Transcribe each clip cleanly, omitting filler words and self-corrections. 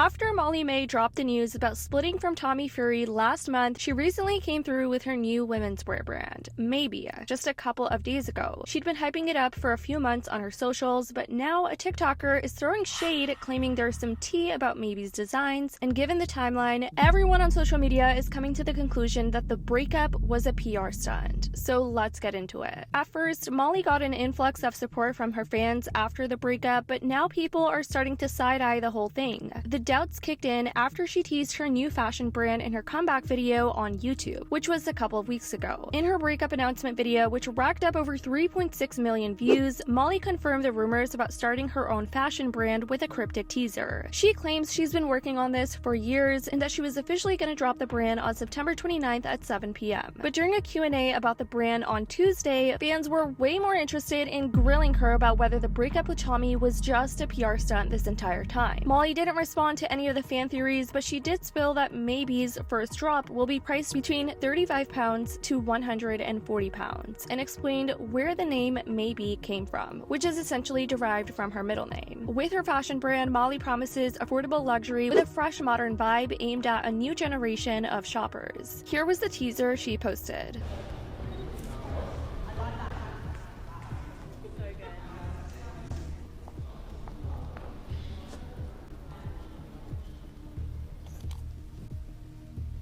After Molly May dropped the news about splitting from Tommy Fury last month, she recently came through with her new women's wear brand, Maybe, just a couple of days ago. She'd been hyping it up for a few months on her socials, but now a TikToker is throwing shade, claiming there's some tea about Maybe's designs, and given the timeline, everyone on social media is coming to the conclusion that the breakup was a PR stunt. So let's get into it. At first, Molly got an influx of support from her fans after the breakup, but now people are starting to side-eye the whole thing. The doubts kicked in after she teased her new fashion brand in her comeback video on YouTube, which was a couple of weeks ago. In her breakup announcement video, which racked up over 3.6 million views, Molly confirmed the rumors about starting her own fashion brand with a cryptic teaser. She claims she's been working on this for years and that she was officially going to drop the brand on September 29th at 7 p.m. But during a Q&A about the brand on Tuesday, fans were way more interested in grilling her about whether the breakup with Tommy was just a PR stunt this entire time. Molly didn't respond to any of the fan theories, but she did spill that Maybe's first drop will be priced between £35 to £140 and explained where the name Maybe came from, which is essentially derived from her middle name. With her fashion brand, Molly promises affordable luxury with a fresh modern vibe aimed at a new generation of shoppers. Here was the teaser she posted.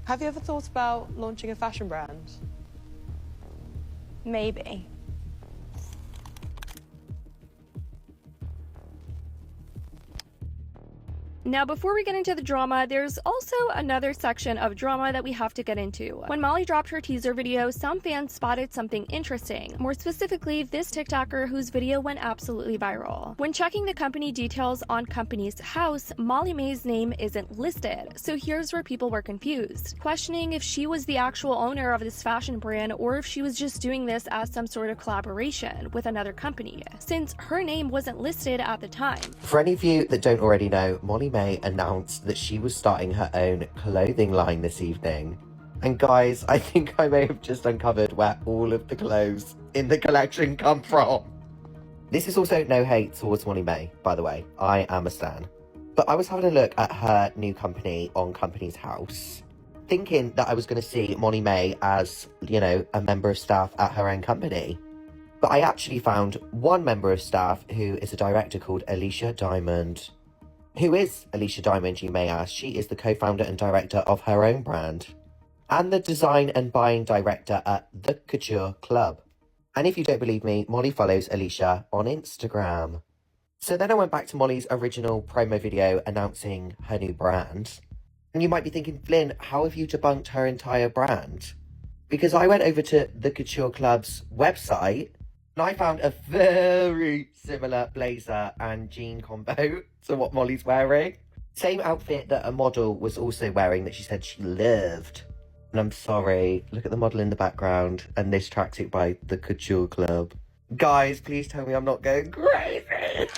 Have you ever thought about launching a fashion brand? Maybe. Now, before we get into the drama, there's also another section of drama that we have to get into. When Molly dropped her teaser video, some fans spotted something interesting. More specifically, this TikToker whose video went absolutely viral. When checking the company details on Company's House, Molly May's name isn't listed. So here's where people were confused, questioning if she was the actual owner of this fashion brand or if she was just doing this as some sort of collaboration with another company, since her name wasn't listed at the time. For any of you that don't already know, Molly May announced that she was starting her own clothing line this evening. And guys, I think I may have just uncovered where all of the clothes in the collection come from. This is also no hate towards Molly May, by the way. I am a stan. But I was having a look at her new company on Company's House, thinking that I was going to see Molly May as, you know, a member of staff at her own company. But I actually found one member of staff who is a director called Alicia Diamond. Who is Alicia Diamond, you may ask? She is the co-founder and director of her own brand, and the design and buying director at The Couture Club. And if you don't believe me, Molly follows Alicia on Instagram. So then I went back to Molly's original promo video announcing her new brand. And you might be thinking, Flynn, how have you debunked her entire brand? Because I went over to The Couture Club's website, and I found a very similar blazer and jean combo to what Molly's wearing. Same outfit that a model was also wearing that she said she loved. And I'm sorry, look at the model in the background and this tracksuit by The Couture Club. Guys, please tell me I'm not going crazy.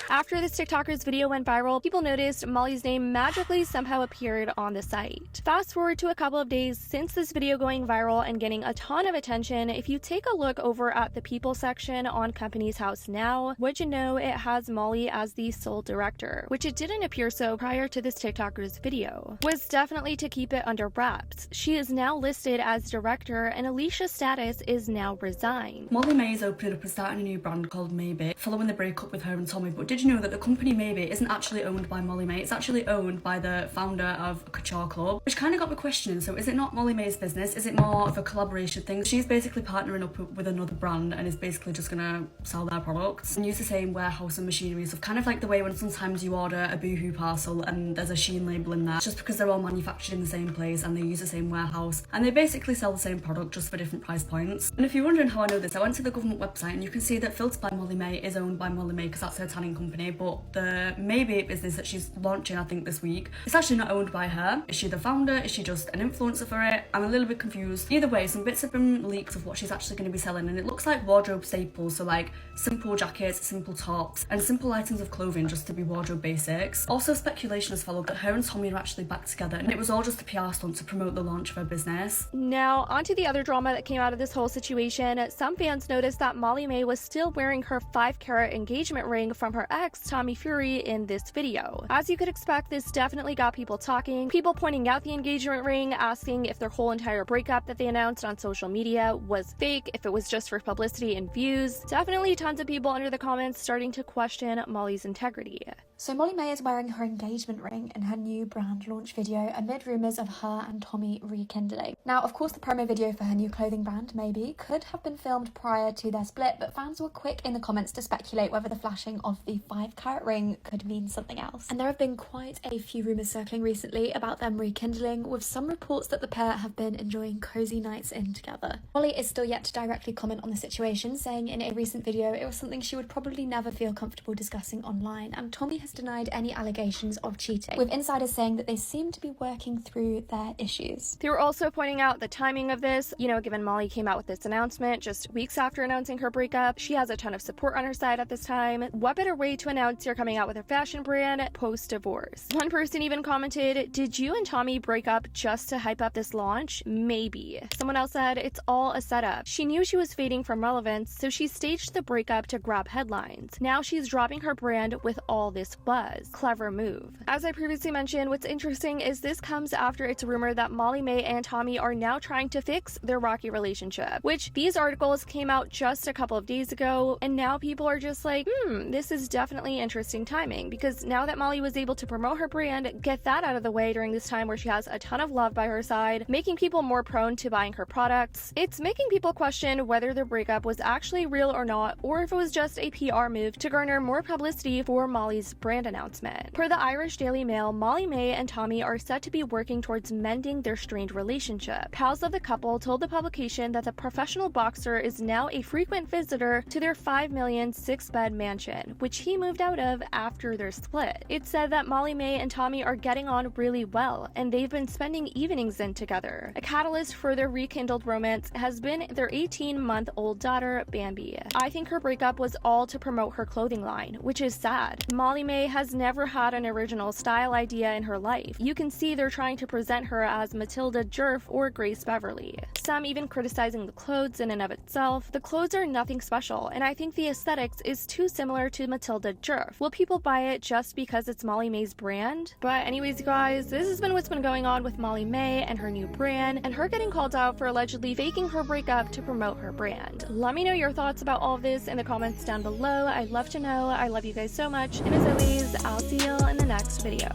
After this TikToker's video went viral, people noticed Molly's name magically somehow appeared on the site. Fast forward to a couple of days since this video going viral and getting a ton of attention, if you take a look over at the people section on Company's House now, would you know it has Molly as the sole director, which it didn't appear so prior to this TikToker's video. Was definitely to keep it under wraps. She is now listed as director and Alicia's status is now resigned. Molly May is opening up and starting a new brand called Maybe, following the breakup with her and Tommy. But did you know that the company Maybe isn't actually owned by Molly May? It's actually owned by the founder of Couture Club, which kind of got me questioning. So is it not Molly May's business? Is it more of a collaboration thing? She's basically partnering up with another brand and is basically just gonna sell their products and use the same warehouse and machinery. So kind of like the way when sometimes you order a Boohoo parcel and there's a Shein label in there, just because they're all manufactured in the same place and they use the same warehouse and they basically sell the same product just for different price points. And if you're wondering how I know this, I went to the government website and you can see that Filter by Molly May is owned by Molly May because that's her tanning company, but the Maybe business that she's launching, I think this week, it's actually not owned by her. Is she the founder? Is she just an influencer for it? I'm a little bit confused. Either way, some bits have been leaked of what she's actually going to be selling, and it looks like wardrobe staples, so like simple jackets, simple tops, and simple items of clothing just to be wardrobe basics. Also, speculation has followed that her and Tommy are actually back together, and it was all just a PR stunt to promote the launch of her business. Now, onto the other drama that came out of this whole situation. Some fans noticed that Molly May was still wearing her 5-carat engagement ring from her ex, Tommy Fury, in this video. As you could expect, this definitely got people talking, people pointing out the engagement ring, asking if their whole entire breakup that they announced on social media was fake, if it was just for publicity and views. Definitely tons of people under the comments starting to question Molly's integrity. So Molly May is wearing her engagement ring in her new brand launch video amid rumours of her and Tommy rekindling. Now, of course, the promo video for her new clothing brand, Maybe, could have been filmed prior to their split, but fans were quick in the comments to speculate whether the flashing of the 5-carat ring could mean something else. And there have been quite a few rumours circling recently about them rekindling, with some reports that the pair have been enjoying cozy nights in together. Molly is still yet to directly comment on the situation, saying in a recent video it was something she would probably never feel comfortable discussing online, and Tommy has denied any allegations of cheating, with insiders saying that they seem to be working through their issues. They were also pointing out the timing of this, given Molly came out with this announcement just weeks after announcing her breakup. She has a ton of support on her side at this time. What better way to announce you're coming out with a fashion brand post-divorce? One person even commented, "Did you and Tommy break up just to hype up this launch? Maybe." Someone else said, "It's all a setup. She knew she was fading from relevance, so she staged the breakup to grab headlines. Now she's dropping her brand with all this buzz. Clever move." As I previously mentioned, what's interesting is this comes after it's rumored that Molly May and Tommy are now trying to fix their rocky relationship, which these articles came out just a couple of days ago, and now people are just like, this is definitely interesting timing, because now that Molly was able to promote her brand, get that out of the way during this time where she has a ton of love by her side, making people more prone to buying her products, it's making people question whether the breakup was actually real or not, or if it was just a PR move to garner more publicity for Molly's brand announcement. Per the Irish Daily Mail, Molly May and Tommy are said to be working towards mending their strained relationship. Pals of the couple told the publication that the professional boxer is now a frequent visitor to their $5 million 6-bed mansion, which he moved out of after their split. It said that Molly May and Tommy are getting on really well, and they've been spending evenings in together. A catalyst for their rekindled romance has been their 18-month-old daughter, Bambi. I think her breakup was all to promote her clothing line, which is sad. Molly May has never had an original style idea in her life. You can see they're trying to present her as Matilda Jerf or Grace Beverly. Some even criticizing the clothes in and of itself. The clothes are nothing special, and I think the aesthetics is too similar to Matilda Jerf. Will people buy it just because it's Molly May's brand? But anyways, you guys, this has been what's been going on with Molly May and her new brand, and her getting called out for allegedly faking her breakup to promote her brand. Let me know your thoughts about all of this in the comments down below. I'd love to know. I love you guys so much, and as always, I'll see you in the next video.